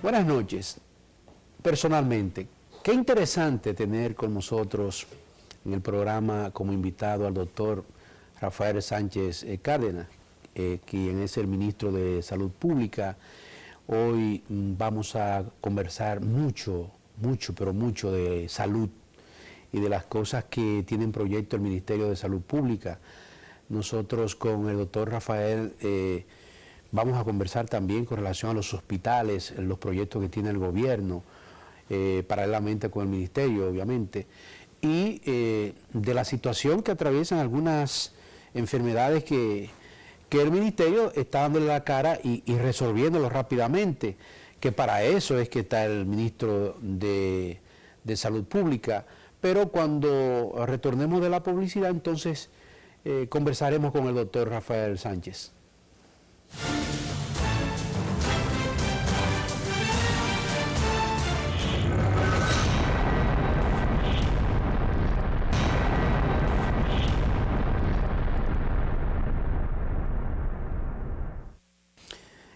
Buenas noches. Personalmente, qué interesante tener con nosotros en el programa como invitado al doctor Rafael Sánchez Cárdenas, quien es el ministro de Salud Pública. Hoy vamos a conversar mucho de salud y de las cosas que tiene en proyecto el Ministerio de Salud Pública. Nosotros con el doctor Rafael vamos a conversar también con relación a los hospitales, los proyectos que tiene el gobierno, paralelamente con el ministerio, obviamente, y de la situación que atraviesan algunas enfermedades que el ministerio está dándole la cara y resolviéndolo rápidamente, que para eso es que está el ministro de Salud Pública. Pero cuando retornemos de la publicidad, entonces conversaremos con el doctor Rafael Sánchez.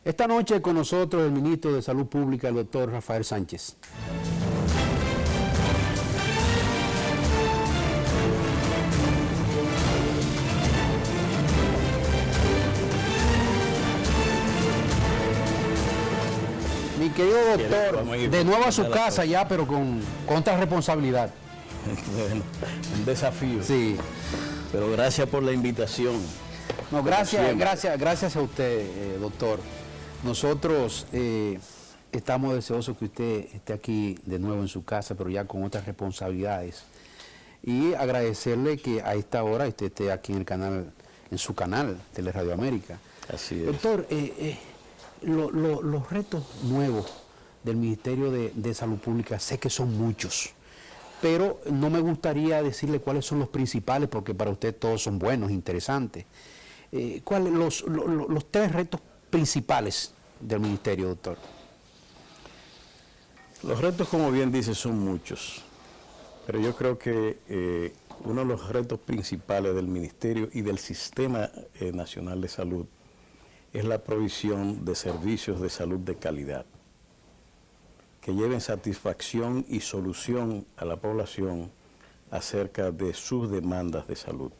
Esta noche con nosotros el ministro de Salud Pública, el doctor Rafael Sánchez. Mi querido doctor, de nuevo a su casa ya, pero con otra responsabilidad. Bueno, un desafío. Sí. Pero gracias por la invitación. No, gracias a usted, doctor. Nosotros estamos deseosos que usted esté aquí de nuevo en su casa, pero ya con otras responsabilidades. Y agradecerle que a esta hora usted esté aquí en el canal, en su canal, Teleradio América. Así es. Doctor, los retos nuevos del Ministerio de Salud Pública, sé que son muchos, pero no me gustaría decirle cuáles son los principales, porque para usted todos son buenos, interesantes. ¿Cuáles los tres retos principales del Ministerio, doctor? Los retos, como bien dice, son muchos, pero yo creo que uno de los retos principales del Ministerio y del Sistema Nacional de Salud es la provisión de servicios de salud de calidad, que lleven satisfacción y solución a la población acerca de sus demandas de salud.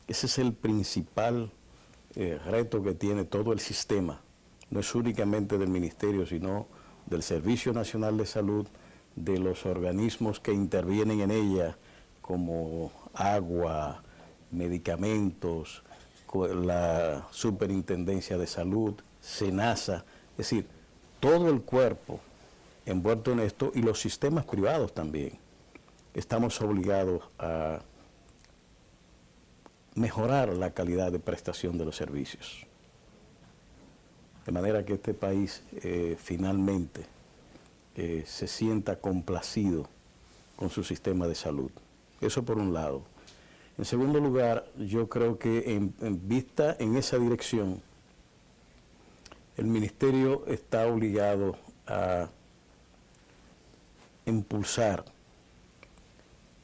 Ese es el principal reto que tiene todo el sistema, no es únicamente del Ministerio, sino del Servicio Nacional de Salud, de los organismos que intervienen en ella, como agua, medicamentos, la Superintendencia de Salud, SENASA, es decir, todo el cuerpo envuelto en esto y los sistemas privados también. Estamos obligados a mejorar la calidad de prestación de los servicios. De manera que este país finalmente se sienta complacido con su sistema de salud. Eso por un lado. En segundo lugar, yo creo que en vista en esa dirección, el Ministerio está obligado a impulsar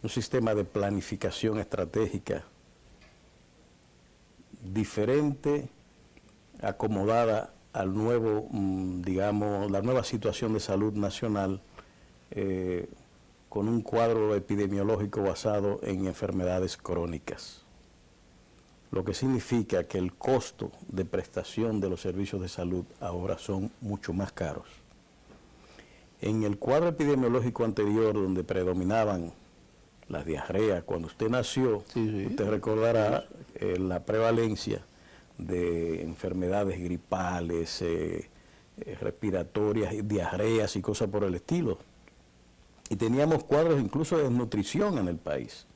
un sistema de planificación estratégica diferente, acomodada al nuevo, digamos, la nueva situación de salud nacional, con un cuadro epidemiológico basado en enfermedades crónicas, lo que significa que el costo de prestación de los servicios de salud ahora son mucho más caros. En el cuadro epidemiológico anterior, donde predominaban las diarreas, cuando usted nació, usted recordará la prevalencia de enfermedades gripales, respiratorias, diarreas y cosas por el estilo. Y teníamos cuadros incluso de desnutrición en el país.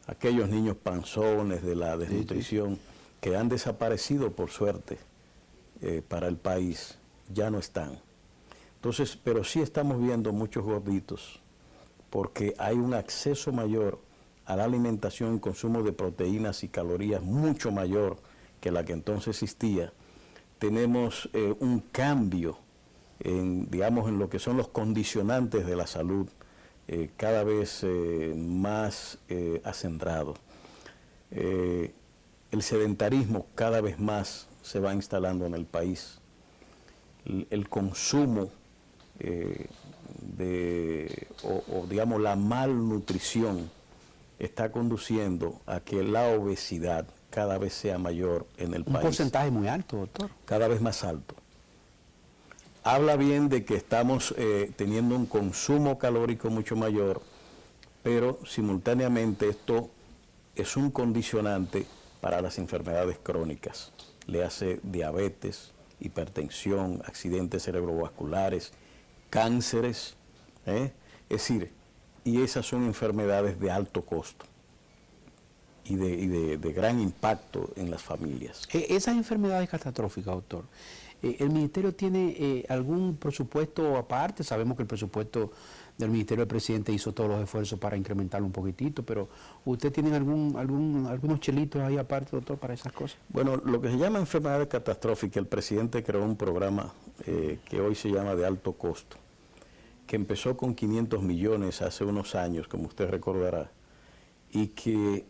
Aquellos niños panzones de la desnutrición que han desaparecido por suerte para el país, ya no están. Entonces, pero sí estamos viendo muchos gorditos, porque hay un acceso mayor a la alimentación y consumo de proteínas y calorías mucho mayor que la que entonces existía. Tenemos un cambio digamos, en lo que son los condicionantes de la salud, cada vez más acendrado. El sedentarismo cada vez más se va instalando en el país. el consumo o digamos la malnutrición está conduciendo a que la obesidad cada vez sea mayor en el país. Un porcentaje muy alto, doctor. Cada vez más alto. Habla bien de que estamos teniendo un consumo calórico mucho mayor, pero simultáneamente esto es un condicionante para las enfermedades crónicas. Le hace diabetes, hipertensión, accidentes cerebrovasculares, cánceres, es decir, y esas son enfermedades de alto costo y de gran impacto en las familias. Esas enfermedades catastróficas, doctor, ¿el ministerio tiene algún presupuesto aparte? Sabemos que el presupuesto del ministerio del presidente hizo todos los esfuerzos para incrementarlo un poquitito, pero ¿usted tiene algunos chelitos ahí aparte, doctor, para esas cosas? Bueno, lo que se llama enfermedades catastróficas, el presidente creó un programa que hoy se llama de alto costo, que empezó con 500 millones hace unos años, como usted recordará, y que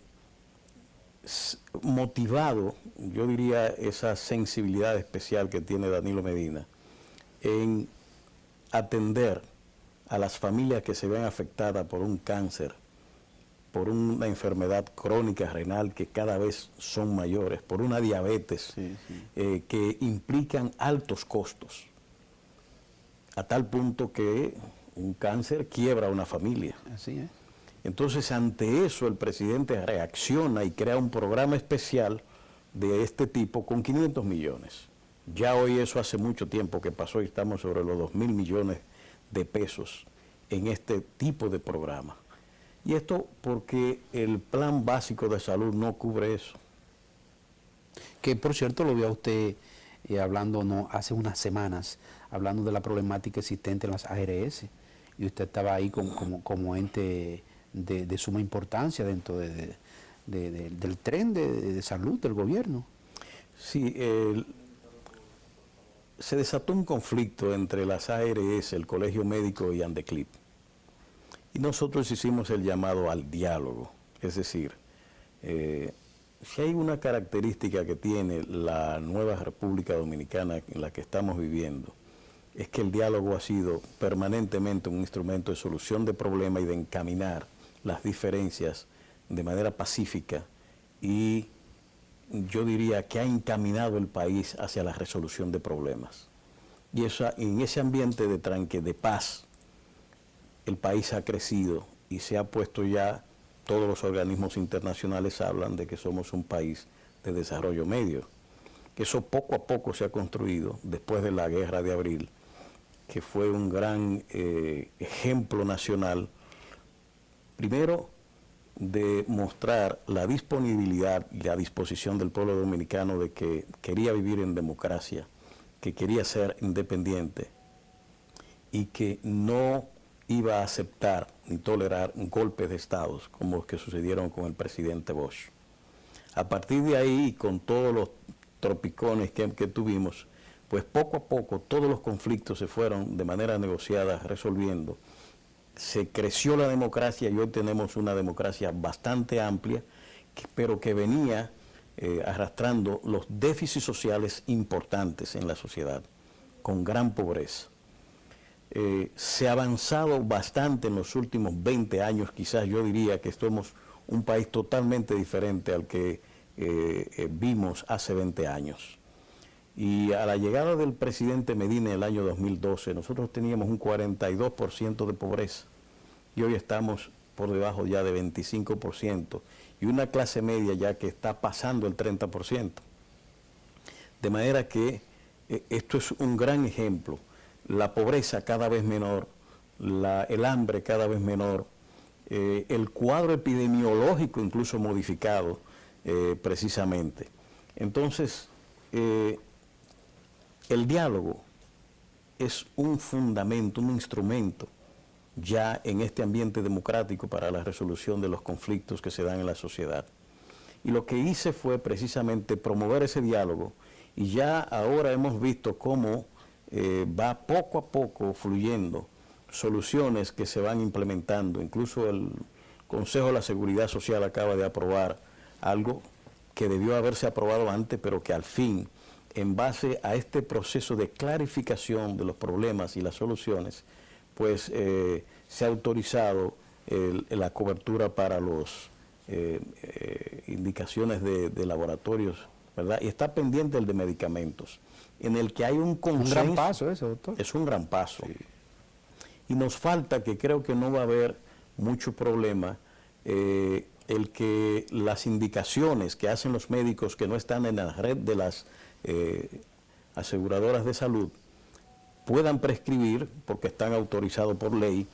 motivado, yo diría, esa sensibilidad especial que tiene Danilo Medina en atender a las familias que se ven afectadas por un cáncer, por una enfermedad crónica renal que cada vez son mayores, por una diabetes que implican altos costos, a tal punto que un cáncer quiebra a una familia. Así es. Entonces, ante eso, el presidente reacciona y crea un programa especial de este tipo con 500 millones. Ya hoy eso hace mucho tiempo que pasó y estamos sobre los 2.000 millones de pesos en este tipo de programa. Y esto porque el plan básico de salud no cubre eso. Que por cierto lo vio usted hablando hace unas semanas, hablando de la problemática existente en las ARS, y usted estaba ahí como ente de suma importancia dentro del tren de salud del gobierno. Sí, se desató un conflicto entre las ARS, el Colegio Médico y Andeclip. Y nosotros hicimos el llamado al diálogo. Es decir, si hay una característica que tiene la nueva República Dominicana en la que estamos viviendo, es que el diálogo ha sido permanentemente un instrumento de solución de problemas y de encaminar las diferencias de manera pacífica, y yo diría que ha encaminado el país hacia la resolución de problemas. Y en ese ambiente de paz, el país ha crecido y se ha puesto ya, todos los organismos internacionales hablan de que somos un país de desarrollo medio. Que eso poco a poco se ha construido después de la Guerra de Abril, que fue un gran ejemplo nacional, primero de mostrar la disponibilidad y la disposición del pueblo dominicano de que quería vivir en democracia, que quería ser independiente y que no iba a aceptar ni tolerar golpes de Estado como los que sucedieron con el presidente Bosch. A partir de ahí, con todos los tropicones que tuvimos, pues poco a poco todos los conflictos se fueron de manera negociada resolviendo. Se creció la democracia y hoy tenemos una democracia bastante amplia, pero que venía arrastrando los déficits sociales importantes en la sociedad, con gran pobreza. Se ha avanzado bastante en los últimos 20 años, quizás yo diría que somos un país totalmente diferente al que vimos hace 20 años. Y a la llegada del presidente Medina en el año 2012, nosotros teníamos un 42% de pobreza y hoy estamos por debajo ya de 25% y una clase media ya que está pasando el 30%. De manera que esto es un gran ejemplo. La pobreza cada vez menor, el hambre cada vez menor, el cuadro epidemiológico incluso modificado precisamente. Entonces, el diálogo es un fundamento, un instrumento ya en este ambiente democrático para la resolución de los conflictos que se dan en la sociedad. Y lo que hice fue precisamente promover ese diálogo y ya ahora hemos visto cómo va poco a poco fluyendo soluciones que se van implementando. Incluso el Consejo de la Seguridad Social acaba de aprobar algo que debió haberse aprobado antes, pero que al fin en base a este proceso de clarificación de los problemas y las soluciones, pues se ha autorizado la cobertura para las indicaciones de laboratorios, ¿verdad? Y está pendiente el de medicamentos, en el que hay un consenso. Un gran paso eso, doctor. Es un gran paso. Sí. Y nos falta, que creo que no va a haber mucho problema, el que las indicaciones que hacen los médicos que no están en la red de las aseguradoras de salud puedan prescribir, porque están autorizados por ley,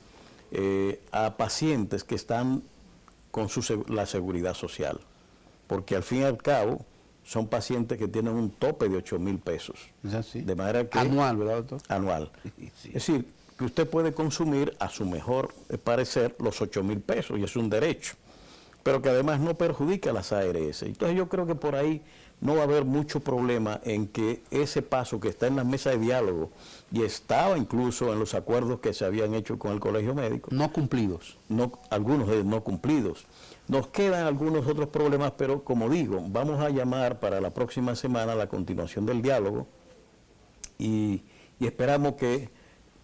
a pacientes que están con la seguridad social. Porque al fin y al cabo son pacientes que tienen un tope de 8,000 pesos. ¿Es así? De manera que... Anual, ¿verdad, doctor? Anual. Sí. Es decir, que usted puede consumir a su mejor parecer los 8,000 pesos y es un derecho, pero que además no perjudica a las ARS. Entonces yo creo que por ahí no va a haber mucho problema en que ese paso que está en la mesa de diálogo y estaba incluso en los acuerdos que se habían hecho con el Colegio Médico. No cumplidos. Algunos de ellos no cumplidos. Nos quedan algunos otros problemas, pero como digo, vamos a llamar para la próxima semana la continuación del diálogo y esperamos que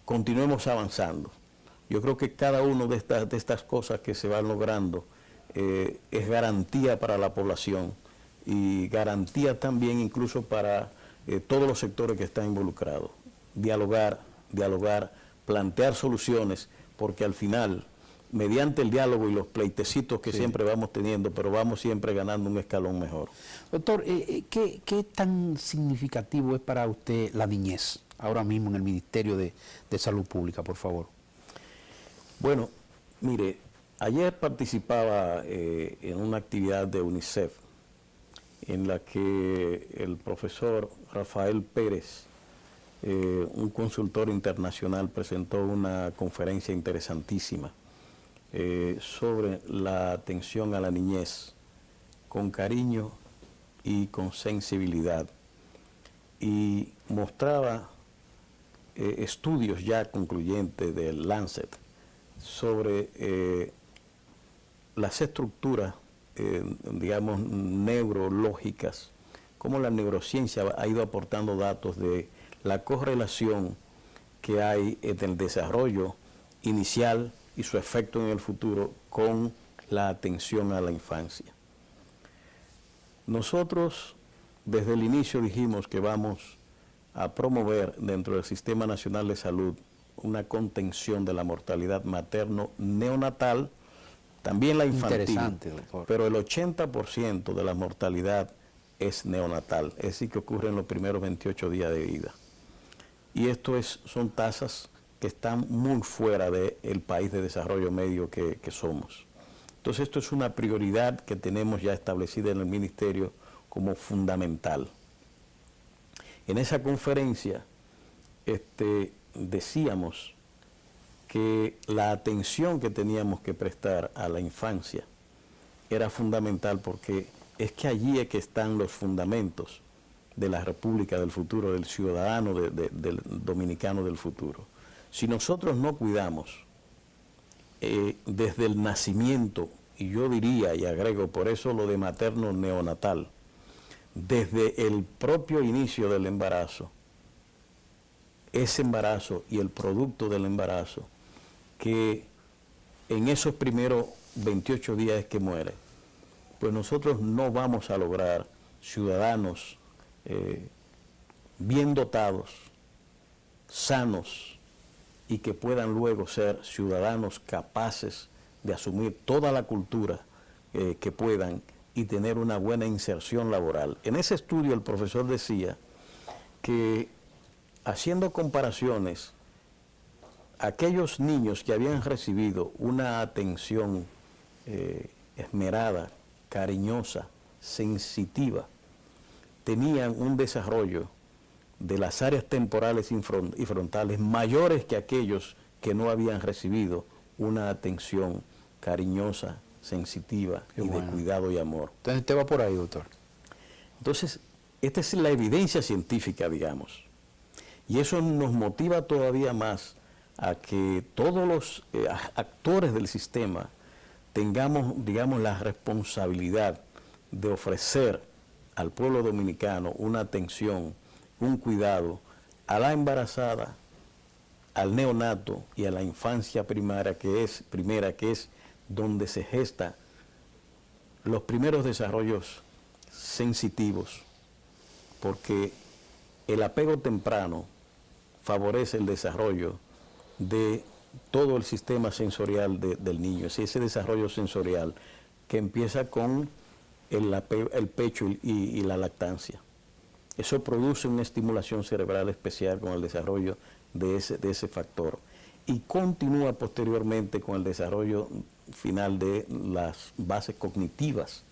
continuemos avanzando. Yo creo que cada una de estas cosas que se van logrando es garantía para la población y garantía también incluso para todos los sectores que están involucrados. Dialogar, plantear soluciones, porque al final, mediante el diálogo y los pleitecitos que siempre vamos teniendo, pero vamos siempre ganando un escalón mejor. Doctor, ¿qué tan significativo es para usted la niñez ahora mismo en el Ministerio de Salud Pública, por favor? Bueno, mire, ayer participaba en una actividad de UNICEF en la que el profesor Rafael Pérez, un consultor internacional, presentó una conferencia interesantísima sobre la atención a la niñez con cariño y con sensibilidad, y mostraba estudios ya concluyentes del Lancet sobre las estructuras, digamos, neurológicas, cómo la neurociencia ha ido aportando datos de la correlación que hay en el desarrollo inicial y su efecto en el futuro con la atención a la infancia. Nosotros desde el inicio dijimos que vamos a promover dentro del Sistema Nacional de Salud una contención de la mortalidad materno-neonatal, también la infantil. Interesante, doctor. Pero el 80% de la mortalidad es neonatal, es decir, que ocurre en los primeros 28 días de vida. Y esto son tasas que están muy fuera del país de desarrollo medio que somos. Entonces esto es una prioridad que tenemos ya establecida en el Ministerio como fundamental. En esa conferencia decíamos que la atención que teníamos que prestar a la infancia era fundamental, porque es que allí es que están los fundamentos de la República del futuro, del ciudadano del dominicano del futuro. Si nosotros no cuidamos desde el nacimiento, y yo diría y agrego por eso lo de materno neonatal, desde el propio inicio del embarazo, ese embarazo y el producto del embarazo, que en esos primeros 28 días es que muere, pues nosotros no vamos a lograr ciudadanos bien dotados, sanos, y que puedan luego ser ciudadanos capaces de asumir toda la cultura que puedan y tener una buena inserción laboral. En ese estudio el profesor decía que, haciendo comparaciones, aquellos niños que habían recibido una atención esmerada, cariñosa, sensitiva, tenían un desarrollo de las áreas temporales y frontales mayores que aquellos que no habían recibido una atención cariñosa, sensitiva y de cuidado y amor. Entonces usted va por ahí, doctor. Entonces, esta es la evidencia científica, digamos. Y eso nos motiva todavía más a que todos los actores del sistema tengamos, digamos, la responsabilidad de ofrecer al pueblo dominicano una atención un cuidado a la embarazada, al neonato y a la infancia primera, que es donde se gesta los primeros desarrollos sensitivos, porque el apego temprano favorece el desarrollo de todo el sistema sensorial del niño, es ese desarrollo sensorial que empieza con el pecho y la lactancia. Eso produce una estimulación cerebral especial con el desarrollo de ese factor y continúa posteriormente con el desarrollo final de las bases cognitivas,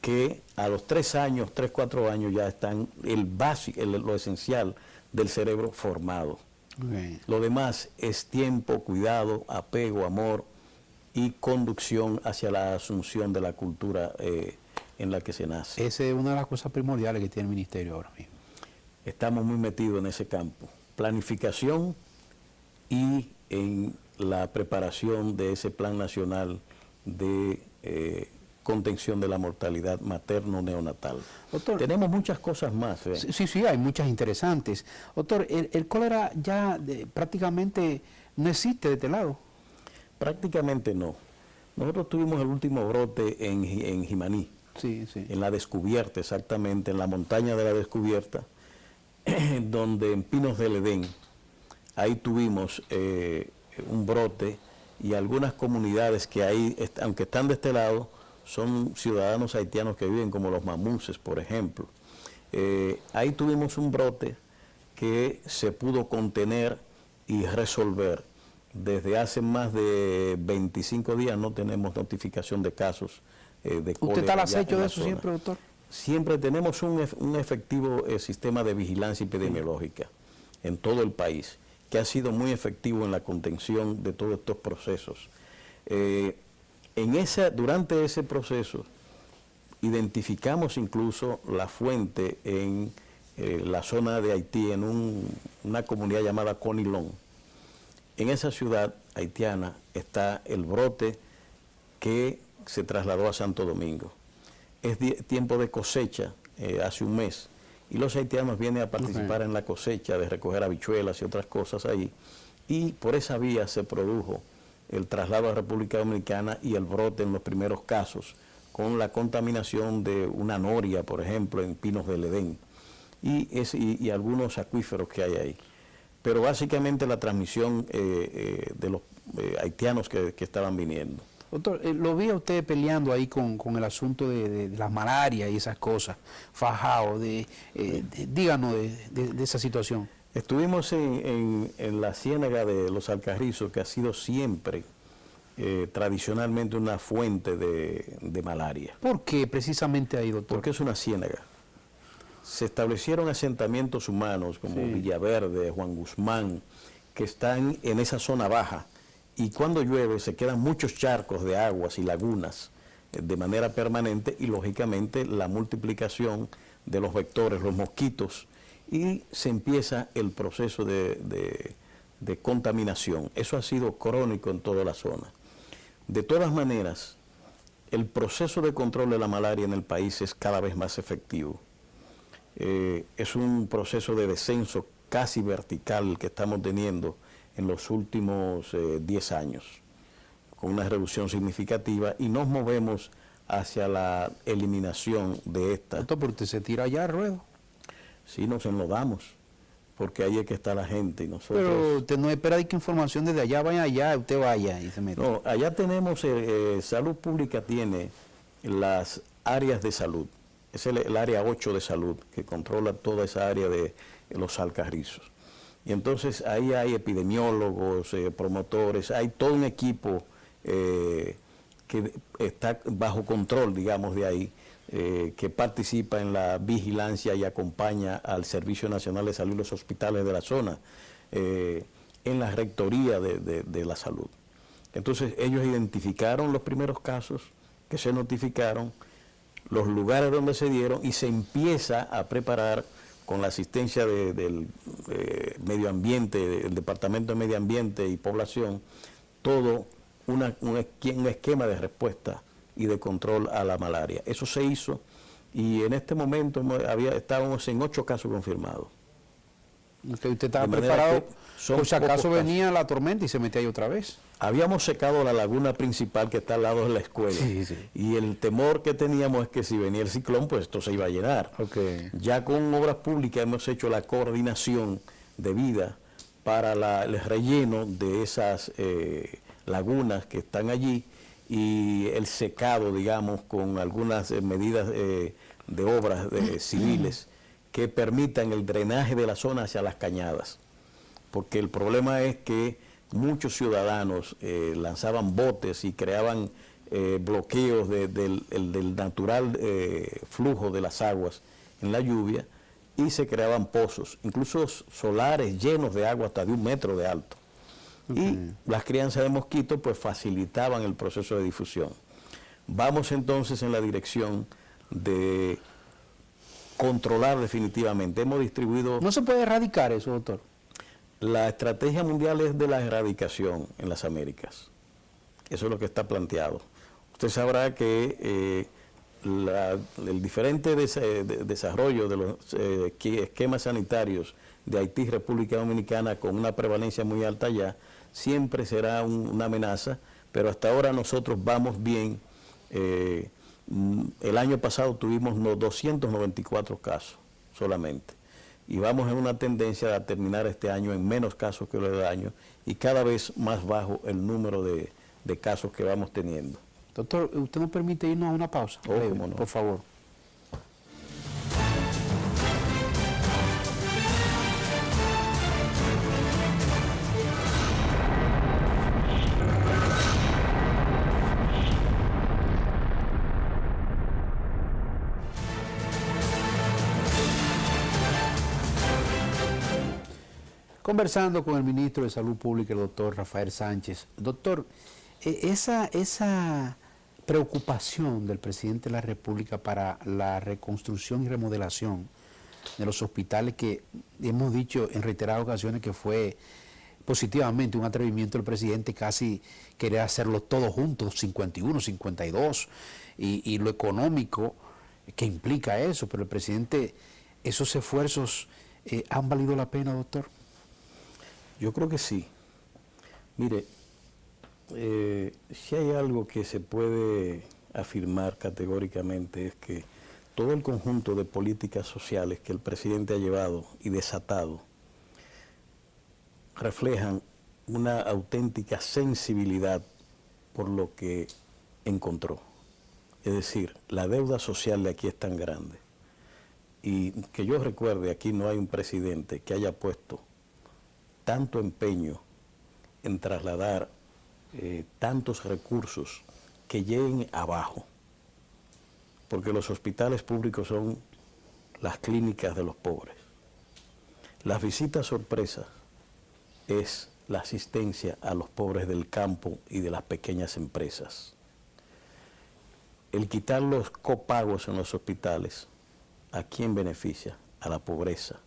que a los 3 años, 3, 4 años ya están lo esencial del cerebro formado. Okay. Lo demás es tiempo, cuidado, apego, amor y conducción hacia la asunción de la cultura en la que se nace. Esa es una de las cosas primordiales que tiene el ministerio ahora mismo. Estamos muy metidos en ese campo. Planificación y en la preparación de ese plan nacional de contención de la mortalidad materno-neonatal. Doctor, tenemos muchas cosas más. Sí, hay muchas interesantes. Doctor, el cólera ya prácticamente no existe de este lado. Prácticamente no. Nosotros tuvimos el último brote en Jimaní, sí. En la Descubierta, exactamente, en la montaña de la Descubierta, donde en Pinos del Edén, ahí tuvimos un brote y algunas comunidades que ahí, aunque están de este lado, son ciudadanos haitianos que viven, como los mamuses, por ejemplo. Ahí tuvimos un brote que se pudo contener y resolver. Desde hace más de 25 días no tenemos notificación de casos de cólera. ¿Usted está al acecho de eso zona. siempre, doctor? Siempre tenemos un efectivo sistema de vigilancia epidemiológica en todo el país, que ha sido muy efectivo en la contención de todos estos procesos. Durante ese proceso identificamos incluso la fuente en la zona de Haití, en una comunidad llamada Conilón. En esa ciudad haitiana está el brote que se trasladó a Santo Domingo. Es tiempo de cosecha, hace un mes, y los haitianos vienen a participar en la cosecha, de recoger habichuelas y otras cosas ahí, y por esa vía se produjo el traslado a República Dominicana y el brote en los primeros casos, con la contaminación de una noria, por ejemplo, en Pinos del Edén, y algunos acuíferos que hay ahí. Pero básicamente la transmisión de los haitianos que estaban viniendo. Doctor, lo vi a usted peleando ahí con el asunto de la malaria y esas cosas, fajado, díganos de esa situación. Estuvimos en la ciénaga de los Alcarrizos, que ha sido siempre tradicionalmente una fuente de malaria. ¿Por qué precisamente ahí, doctor? Porque es una ciénaga. Se establecieron asentamientos humanos como Villaverde, Juan Guzmán, que están en esa zona baja, y cuando llueve se quedan muchos charcos de aguas y lagunas de manera permanente, y lógicamente la multiplicación de los vectores, los mosquitos, y se empieza el proceso de contaminación. Eso ha sido crónico en toda la zona. De todas maneras, el proceso de control de la malaria en el país es cada vez más efectivo. Es un proceso de descenso casi vertical que estamos teniendo en los últimos 10 años, con una reducción significativa, y nos movemos hacia la eliminación de esta. Doctor, pero usted se tira allá al ruedo. Sí, nos enlodamos, porque ahí es que está la gente y nosotros... Pero usted no espera de que información desde allá vaya allá, usted vaya y se mete. No, allá tenemos, Salud Pública tiene las áreas de salud. Es el área 8 de salud, que controla toda esa área de los Alcarrizos. Y entonces ahí hay epidemiólogos, promotores, hay todo un equipo que está bajo control, digamos, de ahí, que participa en la vigilancia y acompaña al Servicio Nacional de Salud y los hospitales de la zona, en la rectoría de la salud. Entonces ellos identificaron los primeros casos que se notificaron, los lugares donde se dieron, y se empieza a preparar con la asistencia del medio ambiente, del Departamento de Medio Ambiente y Población, todo un esquema de respuesta y de control a la malaria. Eso se hizo y en este momento estábamos en 8 casos confirmados. Okay, usted estaba De manera preparado que por si acaso pocos venía la tormenta y se metía ahí otra vez. Habíamos secado la laguna principal que está al lado de la escuela. Sí, sí. Y el temor que teníamos es que si venía el ciclón, pues esto se iba a llenar. Okay. Ya con Obras Públicas hemos hecho la coordinación debida para el relleno de esas lagunas que están allí y el secado, digamos, con algunas medidas de obras civiles que permitan el drenaje de la zona hacia las cañadas. Porque el problema es que muchos ciudadanos lanzaban botes y creaban bloqueos del natural flujo de las aguas en la lluvia y se creaban pozos, incluso solares llenos de agua hasta de 1 metro de alto. Y las crianzas de mosquitos pues facilitaban el proceso de difusión. Vamos entonces en la dirección de controlar definitivamente. Hemos distribuido... ¿No se puede erradicar eso, doctor? La estrategia mundial es de la erradicación en las Américas. Eso es lo que está planteado. Usted sabrá que el diferente desarrollo de los esquemas sanitarios de Haití y República Dominicana con una prevalencia muy alta allá, siempre será una amenaza, pero hasta ahora nosotros vamos bien. El año pasado tuvimos 294 casos solamente. Y vamos en una tendencia a terminar este año en menos casos que los del año y cada vez más bajo el número de casos que vamos teniendo. Doctor, ¿usted nos permite irnos a una pausa? ¿Cómo no? Por favor. Conversando con el ministro de Salud Pública, el doctor Rafael Sánchez. Doctor, esa preocupación del presidente de la República para la reconstrucción y remodelación de los hospitales, que hemos dicho en reiteradas ocasiones que fue positivamente un atrevimiento del presidente, casi querer hacerlo todos juntos, 51, 52, y lo económico que implica eso, pero el presidente, esos esfuerzos ¿han valido la pena, doctor? Yo creo que sí. Mire, si hay algo que se puede afirmar categóricamente es que todo el conjunto de políticas sociales que el presidente ha llevado y desatado reflejan una auténtica sensibilidad por lo que encontró. Es decir, la deuda social de aquí es tan grande. Y que yo recuerde, aquí no hay un presidente que haya puesto tanto empeño en trasladar tantos recursos que lleguen abajo, porque los hospitales públicos son las clínicas de los pobres. Las visitas sorpresas es la asistencia a los pobres del campo y de las pequeñas empresas. El quitar los copagos en los hospitales, ¿a quién beneficia? A la pobreza.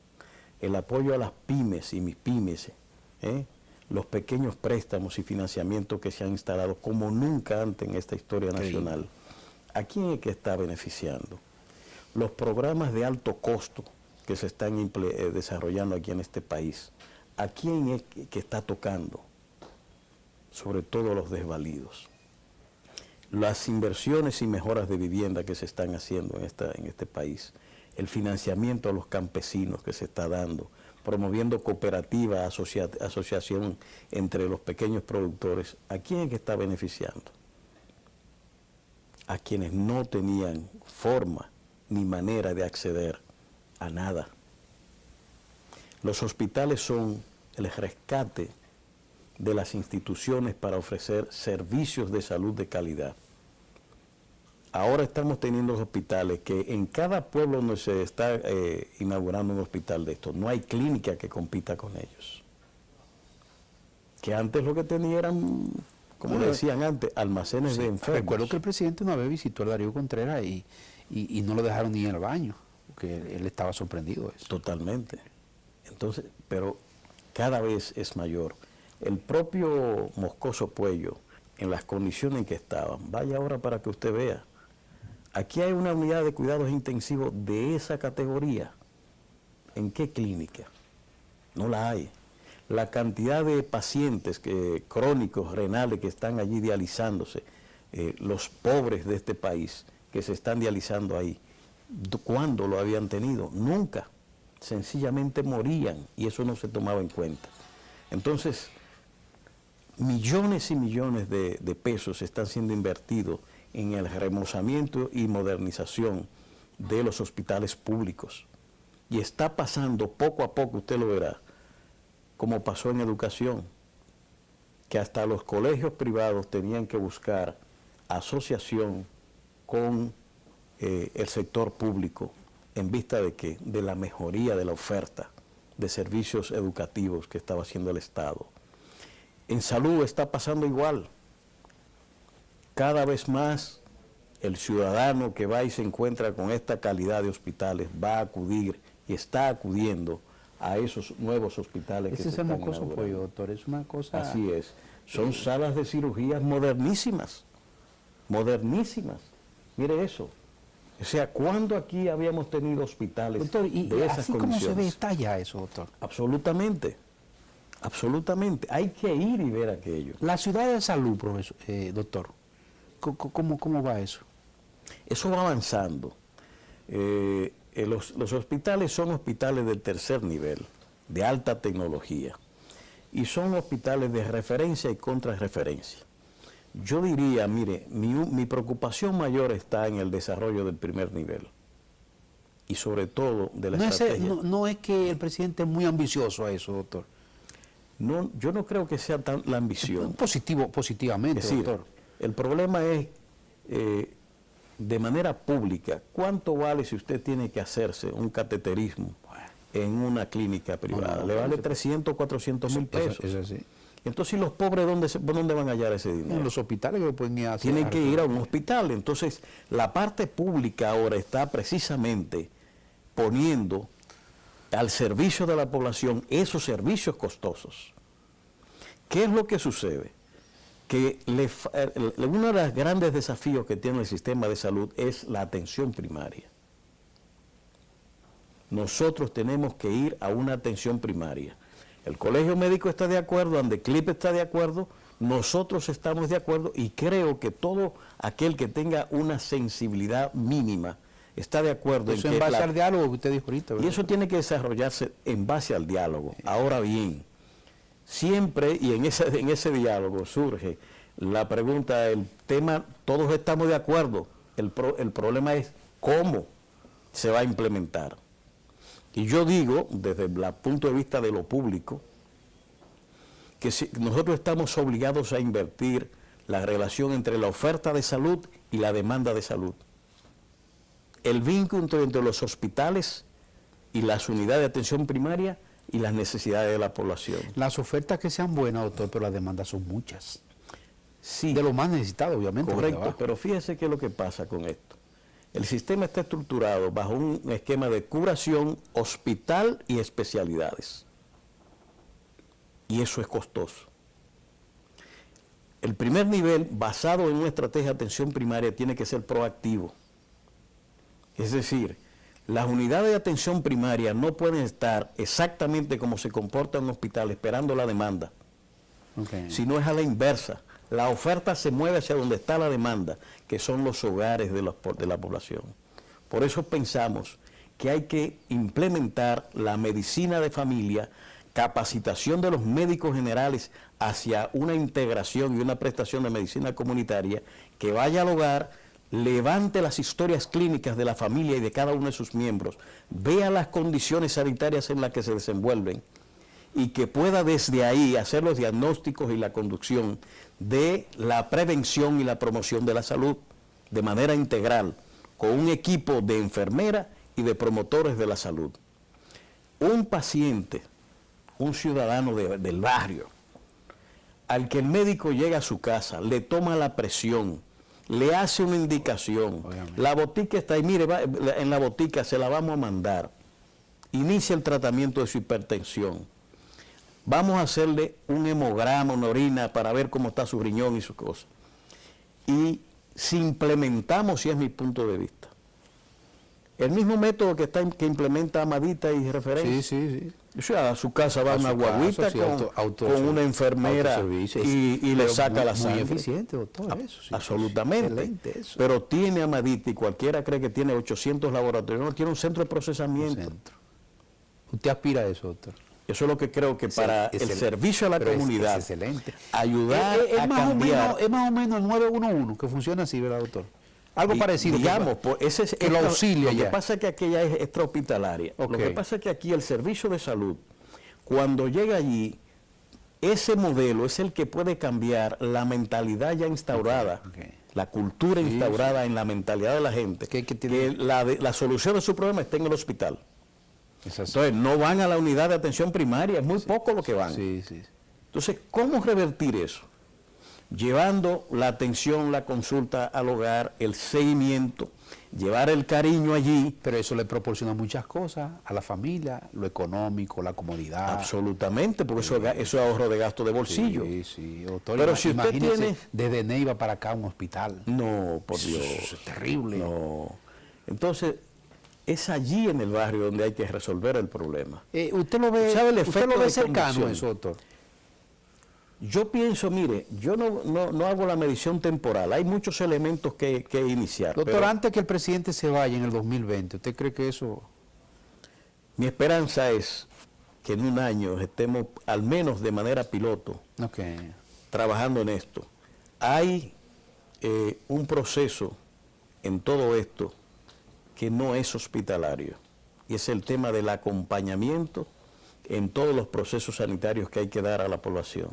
El apoyo a las pymes y mis pymes, los pequeños préstamos y financiamientos que se han instalado como nunca antes en esta historia nacional. ¿A quién es que está beneficiando? Los programas de alto costo que se están desarrollando aquí en este país, ¿a quién es que está tocando? Sobre todo los desvalidos. Las inversiones y mejoras de vivienda que se están haciendo en este país, el financiamiento a los campesinos que se está dando, promoviendo cooperativa, asociación entre los pequeños productores, ¿a quién es que está beneficiando? A quienes no tenían forma ni manera de acceder a nada. Los hospitales son el rescate de las instituciones para ofrecer servicios de salud de calidad. Ahora estamos teniendo hospitales que en cada pueblo donde se está inaugurando un hospital de estos, no hay clínica que compita con ellos. Que antes lo que tenían eran, como decían antes, almacenes de enfermos. Recuerdo que el presidente una vez visitó al Darío Contreras y no lo dejaron ni en el baño, porque él estaba sorprendido de eso. Totalmente. Entonces, pero cada vez es mayor. El propio Moscoso Puello, en las condiciones en que estaban, vaya ahora para que usted vea. Aquí hay una unidad de cuidados intensivos de esa categoría. ¿En qué clínica? No la hay. La cantidad de pacientes crónicos, renales, que están allí dializándose, los pobres de este país que se están dializando ahí, ¿cuándo lo habían tenido? Nunca. Sencillamente morían y eso no se tomaba en cuenta. Entonces, millones y millones de pesos están siendo invertidos en el remozamiento y modernización de los hospitales públicos. Y está pasando poco a poco, usted lo verá, como pasó en educación, que hasta los colegios privados tenían que buscar asociación con el sector público en vista de que de la mejoría de la oferta de servicios educativos que estaba haciendo el Estado. En salud está pasando igual. Cada vez más el ciudadano que va y se encuentra con esta calidad de hospitales va a acudir y está acudiendo a esos nuevos hospitales que se están inaugurando. Ese es el mocoso pollo, doctor, es una cosa... Así es. Son salas de cirugías modernísimas. Modernísimas. Mire eso. O sea, ¿cuándo aquí habíamos tenido hospitales, doctor, y de esas así condiciones? como se ve, está ya eso, doctor. Absolutamente. Absolutamente. Hay que ir y ver aquello. La ciudad de salud, profesor, doctor, ¿cómo va eso? Eso va avanzando. Los hospitales son hospitales del tercer nivel, de alta tecnología, y son hospitales de referencia y contrarreferencia. Yo diría, mire, mi preocupación mayor está en el desarrollo del primer nivel y sobre todo de la estrategia. No es que el presidente es muy ambicioso a eso, doctor. No, yo no creo que sea tan la ambición. Positivamente, es decir, doctor. El problema es, de manera pública, ¿cuánto vale si usted tiene que hacerse un cateterismo en una clínica privada? Le vale 300, 400 mil pesos. Eso es así. Entonces, ¿y los pobres dónde van a hallar ese dinero? En los hospitales que lo pueden ir a hacer. Tienen que ir a un hospital. Entonces, la parte pública ahora está precisamente poniendo al servicio de la población esos servicios costosos. ¿Qué es lo que sucede? Que uno de los grandes desafíos que tiene el sistema de salud es la atención primaria. Nosotros tenemos que ir a una atención primaria. El Colegio Médico está de acuerdo, Andeclip está de acuerdo, nosotros estamos de acuerdo y creo que todo aquel que tenga una sensibilidad mínima está de acuerdo. Eso en base al diálogo que usted dijo ahorita, ¿verdad? Y eso tiene que desarrollarse en base al diálogo. Ahora bien, siempre y en ese diálogo surge la pregunta, el tema, todos estamos de acuerdo, el problema es cómo se va a implementar. Y yo digo, desde el punto de vista de lo público, que nosotros estamos obligados a invertir la relación entre la oferta de salud y la demanda de salud. El vínculo entre los hospitales y las unidades de atención primaria y las necesidades de la población. Las ofertas que sean buenas, doctor, pero las demandas son muchas. Sí. De lo más necesitado, obviamente. Correcto, pero fíjese qué es lo que pasa con esto. El sistema está estructurado bajo un esquema de curación, hospital y especialidades. Y eso es costoso. El primer nivel, basado en una estrategia de atención primaria, tiene que ser proactivo. Es decir, las unidades de atención primaria no pueden estar exactamente como se comporta en un hospital, esperando la demanda, sino es a la inversa. La oferta se mueve hacia donde está la demanda, que son los hogares de la población. Por eso pensamos que hay que implementar la medicina de familia, capacitación de los médicos generales hacia una integración y una prestación de medicina comunitaria que vaya al hogar, levante las historias clínicas de la familia y de cada uno de sus miembros, vea las condiciones sanitarias en las que se desenvuelven y que pueda desde ahí hacer los diagnósticos y la conducción de la prevención y la promoción de la salud de manera integral, con un equipo de enfermeras y de promotores de la salud. Un paciente, un ciudadano del barrio, al que el médico llega a su casa, le toma la presión, le hace una indicación, obviamente. La botica está ahí, mire, en la botica se la vamos a mandar, inicia el tratamiento de su hipertensión, vamos a hacerle un hemograma, una orina para ver cómo está su riñón y sus cosas. Y si implementamos, y es mi punto de vista, el mismo método que implementa Amadita y Referencia. Sí. O sea, a su casa va una guaguita sí, con una enfermera y le saca la sangre. Muy eficiente, doctor, eso. Sí, absolutamente. Excelente eso. Pero tiene Amadita, y cualquiera cree que tiene 800 laboratorios, no, tiene un centro de procesamiento. ¿Usted aspira a eso, doctor? Eso es lo que creo que para el servicio a la comunidad, es excelente. Ayudar a cambiar. Es más o menos el 911 que funciona así, ¿verdad, doctor? Algo parecido. Digamos, que lo auxilia ya. Lo que pasa es que aquella es extrahospitalaria. Okay. Lo que pasa es que aquí el servicio de salud, cuando llega allí, ese modelo es el que puede cambiar la mentalidad ya instaurada, la cultura instaurada en la mentalidad de la gente, que la solución de su problema está en el hospital. Entonces, no van a la unidad de atención primaria, es muy poco lo que van. Entonces, ¿cómo revertir eso? Llevando la atención, la consulta al hogar, el seguimiento, llevar el cariño allí. Pero eso le proporciona muchas cosas a la familia, lo económico, la comodidad. Absolutamente, porque eso es ahorro de gasto de bolsillo. Sí, doctor. Pero si usted tiene... desde Neiva para acá un hospital. No, por Dios. Eso es terrible. No. Entonces, es allí en el barrio donde hay que resolver el problema. ¿Usted lo ve, ¿sabe el usted efecto lo ve de cercano conducción? eso, doctor? Yo pienso, mire, yo no hago la medición temporal, hay muchos elementos que iniciar. Doctor, pero antes que el presidente se vaya en el 2020, ¿usted cree que eso...? Mi esperanza es que en un año estemos, al menos de manera piloto, trabajando en esto. Hay un proceso en todo esto que no es hospitalario, y es el tema del acompañamiento en todos los procesos sanitarios que hay que dar a la población.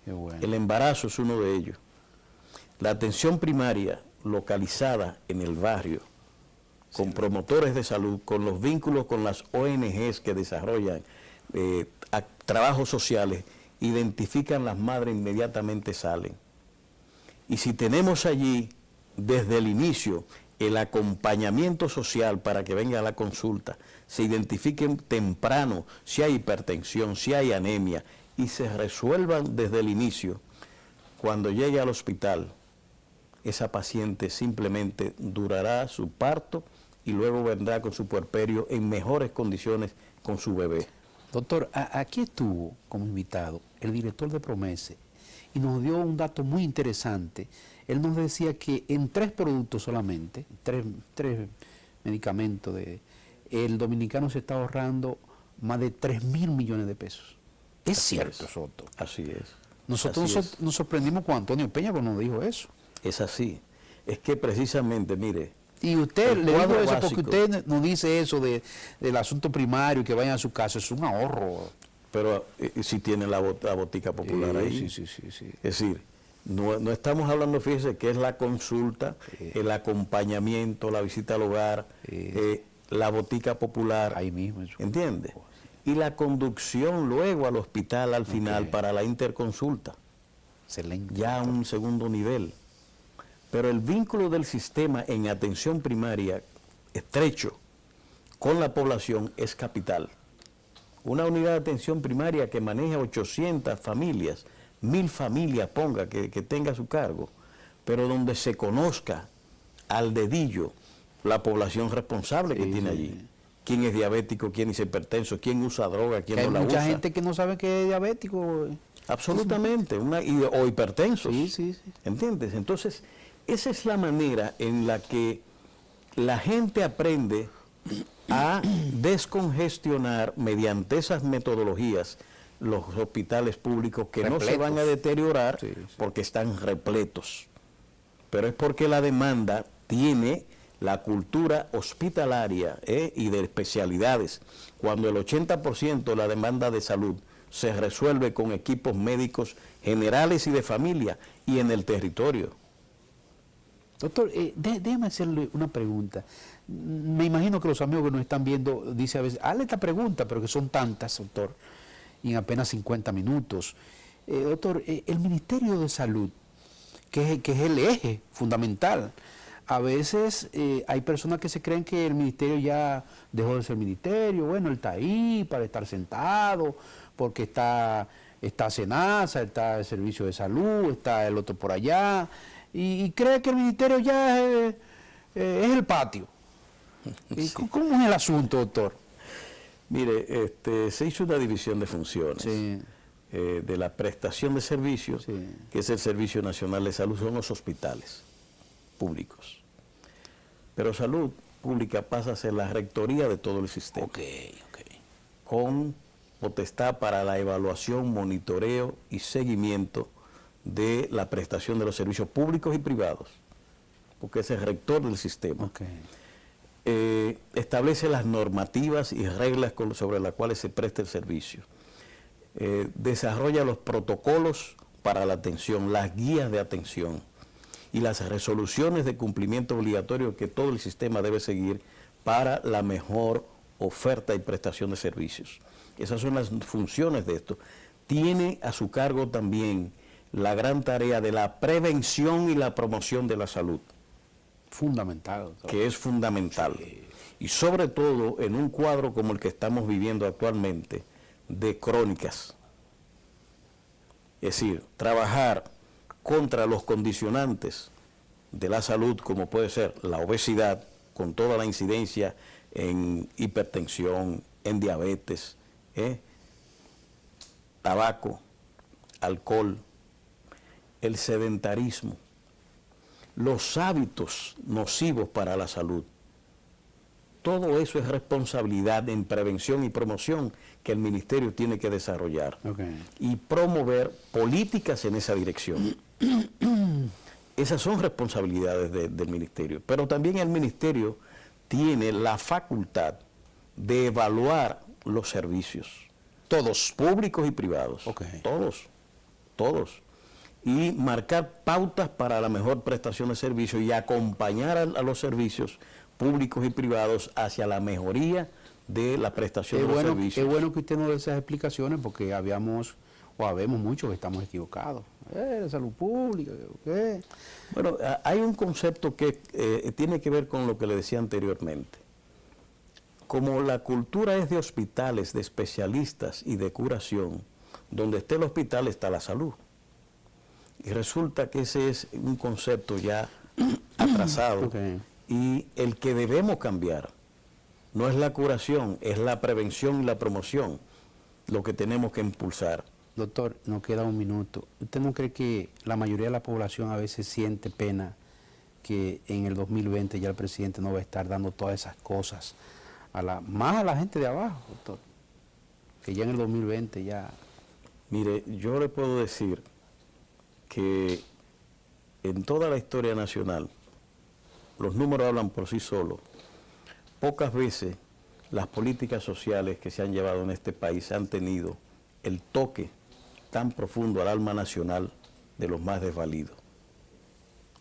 Qué bueno. El embarazo es uno de ellos. La atención primaria localizada en el barrio, con promotores de salud, con los vínculos con las ONGs que desarrollan trabajos sociales, identifican las madres, inmediatamente salen. Y si tenemos allí, desde el inicio, el acompañamiento social para que venga a la consulta, se identifiquen temprano si hay hipertensión, si hay anemia, y se resuelvan desde el inicio, cuando llegue al hospital, esa paciente simplemente durará su parto y luego vendrá con su puerperio en mejores condiciones con su bebé. Doctor, aquí estuvo como invitado el director de Promese y nos dio un dato muy interesante. Él nos decía que en 3 productos solamente, 3 medicamentos, el dominicano se está ahorrando más de 3.000 millones de pesos. Es cierto, Soto. Así es. Nosotros nos sorprendimos cuando Antonio Peña nos dijo eso. Es así. Es que precisamente, mire... Y usted le dijo eso básico, porque usted nos dice eso del asunto primario, que vayan a su casa, es un ahorro. Pero si tiene la botica popular ahí. Sí. Es decir, no estamos hablando, fíjese, que es la consulta, el acompañamiento, la visita al hogar, la botica popular. Ahí mismo. ¿Entiende? Y la conducción luego al hospital al final para la interconsulta. Excelente. Ya a un segundo nivel. Pero el vínculo del sistema en atención primaria estrecho con la población es capital. Una unidad de atención primaria que maneja 800 familias, 1000 familias ponga que tenga a su cargo, pero donde se conozca al dedillo la población responsable que tiene allí. Quién es diabético, quién es hipertenso, quién usa droga, quién no la usa. Hay mucha gente que no sabe que es diabético. Absolutamente, o hipertensos. Sí. ¿Entiendes? Entonces, esa es la manera en la que la gente aprende a descongestionar mediante esas metodologías los hospitales públicos que repletos. No se van a deteriorar porque están repletos. Pero es porque la demanda tiene la cultura hospitalaria y de especialidades, cuando el 80% de la demanda de salud se resuelve con equipos médicos generales y de familia y en el territorio. Doctor, déjeme hacerle una pregunta. Me imagino que los amigos que nos están viendo dicen a veces, hazle esta pregunta, pero que son tantas, doctor, y en apenas 50 minutos. Doctor, el Ministerio de Salud, que es el eje fundamental, a veces hay personas que se creen que el ministerio ya dejó de ser ministerio, bueno, él está ahí para estar sentado, porque está SENASA, está el Servicio de Salud, está el otro por allá, y cree que el ministerio ya es el patio. ¿Y cómo es el asunto, doctor? Mire, se hizo una división de funciones. Sí. De la prestación de servicios, Sí. que es el Servicio Nacional de Salud, son los hospitales públicos. Pero salud pública pasa a ser la rectoría de todo el sistema. Con potestad para la evaluación, monitoreo y seguimiento de la prestación de los servicios públicos y privados, porque es el rector del sistema. Establece las normativas y reglas sobre las cuales se presta el servicio. Desarrolla los protocolos para la atención, las guías de atención y las resoluciones de cumplimiento obligatorio que todo el sistema debe seguir para la mejor oferta y prestación de servicios. Esas son las funciones de esto. Tiene a su cargo también la gran tarea de la prevención y la promoción de la salud. Fundamental, doctor. Que es fundamental. Sí. Y sobre todo en un cuadro como el que estamos viviendo actualmente, de crónicas. Es decir, trabajar contra los condicionantes de la salud, como puede ser la obesidad, con toda la incidencia en hipertensión, en diabetes, tabaco, alcohol, el sedentarismo, los hábitos nocivos para la salud. Todo eso es responsabilidad en prevención y promoción que el ministerio tiene que desarrollar y promover políticas en esa dirección. Esas son responsabilidades del ministerio, pero también el ministerio tiene la facultad de evaluar los servicios, todos, públicos y privados, todos, y marcar pautas para la mejor prestación de servicios y acompañar a los servicios públicos y privados hacia la mejoría de la prestación de los servicios. Qué bueno que usted nos dé esas explicaciones, porque habemos muchos que estamos equivocados. Salud pública, ¿qué? Bueno, hay un concepto que tiene que ver con lo que le decía anteriormente. Como la cultura es de hospitales, de especialistas y de curación, donde esté el hospital está la salud. Y resulta que ese es un concepto ya atrasado. Y el que debemos cambiar no es la curación, es la prevención y la promoción lo que tenemos que impulsar. Doctor, nos queda un minuto. ¿Usted no cree que la mayoría de la población a veces siente pena que en el 2020 ya el presidente no va a estar dando todas esas cosas más a la gente de abajo, doctor? Que ya en el 2020 ya... Mire, yo le puedo decir que en toda la historia nacional, los números hablan por sí solos. Pocas veces las políticas sociales que se han llevado en este país han tenido el toque tan profundo al alma nacional de los más desvalidos.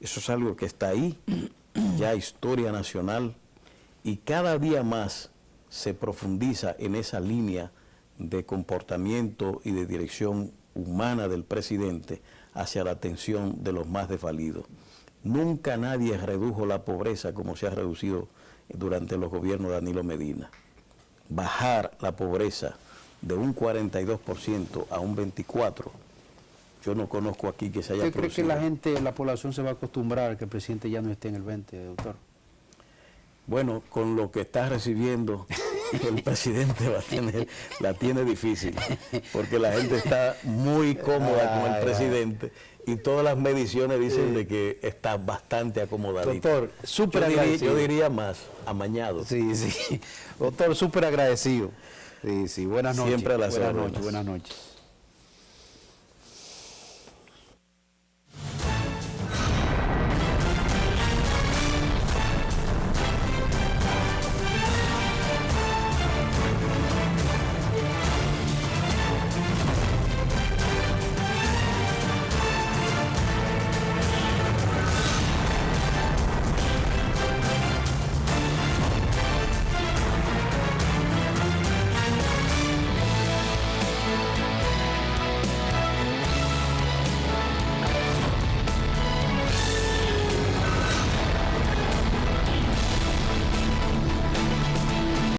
Eso es algo que está ahí, ya historia nacional, y cada día más se profundiza en esa línea de comportamiento y de dirección humana del presidente hacia la atención de los más desvalidos. Nunca nadie redujo la pobreza como se ha reducido durante los gobiernos de Danilo Medina. Bajar la pobreza de un 42% a un 24%, yo no conozco aquí que se haya producido. ¿Usted cree que la población se va a acostumbrar a que el presidente ya no esté en el 20, doctor? Bueno, con lo que está recibiendo el presidente la tiene difícil, porque la gente está muy cómoda con el presidente y todas las mediciones dicen de que está bastante acomodadito. Doctor, súper agradecido. Yo diría más, amañado. Sí. Doctor, súper agradecido. Sí, buenas noches. Siempre a las buenas noches.